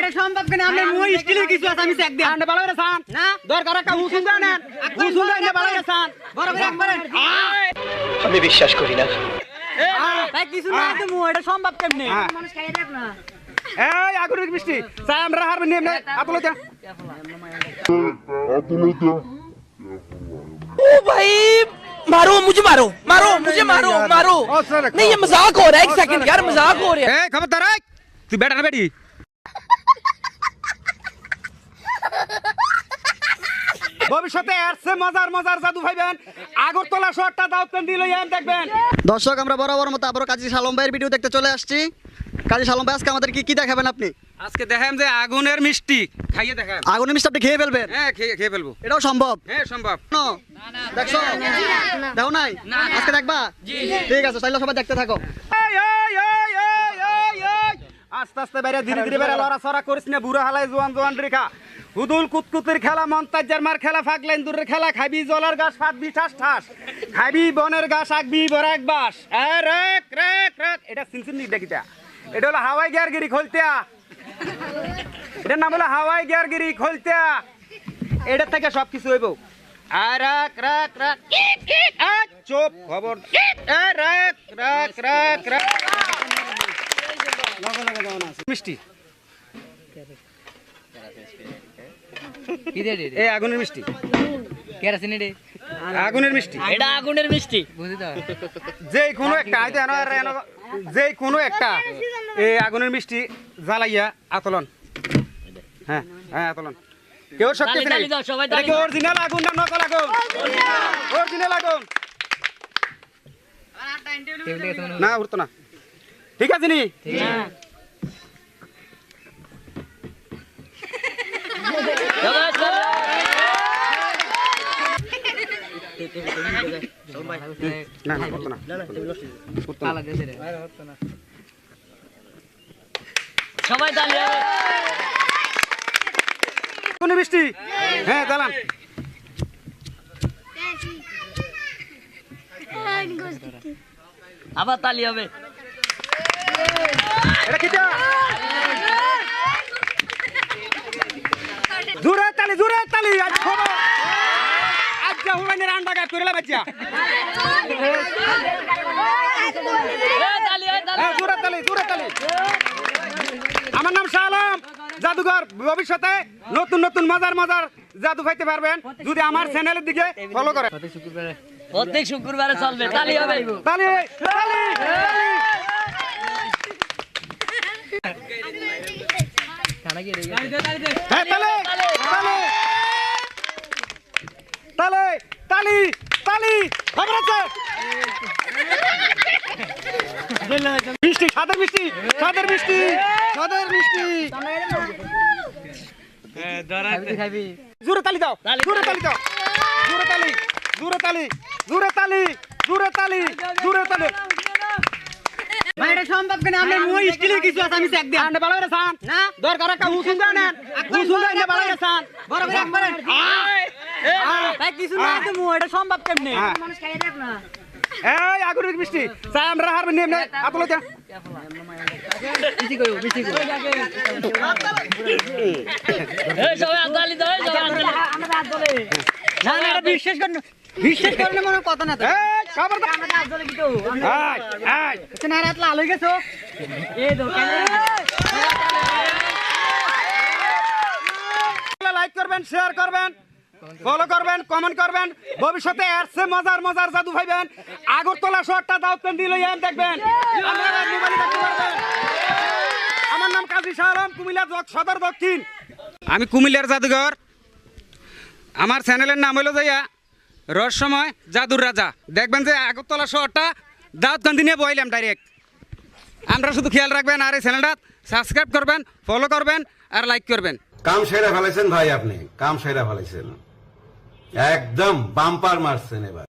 এটা সম্ভব কেন আপনি মুই স্টিলের কিছু আছে আমি চেক দেন আন্ডা বালারে সান না দরকার একটা হুসুন দেন হুসুন দেন বালারে সান বরাবর একবারে আমি বিশ্বাস করি না। ভাই কিছু না তো মুই এটা সম্ভব কেমনে হ্যাঁ। মানুষ খাই দেখ না এই আগুনের মিষ্টি চাই আমরা হারবে নেম নাই আতলো যা ओ भाई मारो मुझे मारो मारो मुझे मारो मारो नहीं ये मजाक हो रहा है एक सेकंड यार मजाक हो रहा है এই খবরদার এই তুই বেটা না বেটি ভবিষ্যতে এরছে মজার মজার জাদু ভাইবেন আগরতলা শহরটা দাউতন দিল ইয়াম দেখবেন। দর্শক আমরা বরাবর মতো আবার কাজী সালম ভাইয়ের ভিডিও দেখতে চলে আসছি। কাজী সালম ভাই আজকে আমাদের কি দেখাবেন আপনি? আজকে দেখেন যে আগুনের মিষ্টি খাইয়ে দেখেন। আগুনের মিষ্টি আপনি খেয়ে ফেলবেন? হ্যাঁ খেয়ে ফেলবো। এটাও সম্ভব? হ্যাঁ সম্ভব। দেখছো দেখো নাই আজকে দেখবা? ঠিক আছে তাহলে সবাই দেখতে থাকো। এই আস্তে আস্তে বাইরে ধীরে ধীরে বাইরে লড়া ছড়া করিস না বুড়া হালাই জোয়ান জোয়ান রেখা হুদুল কুতকুতির খেলা মন্তাজ্জার মার খেলা ফাগলাইন দূরের খেলা খাবি জলার গাছ ফাটবি ঠাস ঠাস খাবি বনের গাছ আঁকবি বরাক বাস রেক রেক রেক এটা সিনসিন দেখিতা এটা হলো হাওয়াই গিয়ারগিরি খোলতিয়া এটার নাম হলো হাওয়াই গিয়ারগিরি খোলতিয়া এটা থেকে সব কিছু হইব আর রাক রাক রাক চুপ খবর রাক রাক রাক রাক মিষ্টি এই আগুনের মিষ্টি কেরাসিন রে আগুনের মিষ্টি এটা আগুনের মিষ্টি বুঝি তো যে কোনো একটা আইতে যে কোনো একটা এই আগুনের মিষ্টি জ্বালাইয়া আতলন হ্যাঁ হ্যাঁ আতলন কেউ শক্তি নেই এটা কি অরিজিনাল আগুন না নকল আগুন অরিজিনাল আগুন না উঠতো না ঠিক আছে নি না না উঠতো না সবাই তালি হবে কোন মিষ্টি হ্যাঁ জ্বালান আবার তালি হবে এটা কি জোরে তালি আজ খবর আজ যা হুমায়ুনের আন্ডা গায়ে করে বাচ্চা জোরে তালি আমার নাম শাহ আলম জাদুঘর ভবিষ্যতে নতুন নতুন মজার মজার জাদু পাইতে পারবেন যদি আমার চ্যানেলের দিকে ফলো করেন প্রত্যেক শুক্রবারে চলবে তালি হবে তালি তালি হ্যাঁ তালি তালি তালি তালি খবর আছে মিষ্টি সাদের মিষ্টি সাদের মিষ্টি সাদের মিষ্টি জোরে তালি দাও জোরে তালি দাও জোরে তালি জোরে তালি জোরে তালি জোরে তালি জোরে তালি ভাই এটা সম্ভব কেন আপনি মুই স্টিলের কিছু আছে আমি চেক দেন আন্ডা বালারে সান না দরকার একটা হুসুন দেন হুসুন দেন বালারে সান বরাবর একবারে ভাই কিছু না তো মুই এটা সম্ভব কেমনে হ্যাঁ। মানুষ খাই দেখ না এই আগুনের মিষ্টি চাই আমরা হারবে নেম নাই আতলো যা এই সবাই তালি দাও এই সবাই আমরা হাত ধরে না না এটা বিশ্বাস করেন মনে কথা না তো এই খবরদার আমরা হাত ধরে কি তো এই তুমি না রাত লাল হয়ে গেছো এই দোকানে লাইক করবেন শেয়ার করবেন ফলো করবেন কমেন্ট করবেন ভবিষ্যতে এরছে মজার মজার জাদু ভাইবেন আগরতলা শহরটা দাউতন দিল ইয়াম দেখবেন আপনারা মোবাইলে দেখতে পারবেন আমার নাম কাজী শাহ আলম কুমিল্লা সদর দক্ষিণ আমি কুমিল্লার জাদুঘর আমার চ্যানেলের নাম হলো যাইয়া রহস্যময় জাদুর রাজা দেখবেন যে আগরতলা শহরটা দাউতকান্দি নিয়ে বইলাম ডাইরেক্ট আমরা শুধু খেয়াল রাখবেন আর এই চ্যানেলটা সাবস্ক্রাইব করবেন ফলো করবেন আর লাইক করবেন কাম সেরা ফেলেছেন ভাই, আপনি কাম সেরা ফেলেছেন, একদম বাম্পার মারছেন এবার।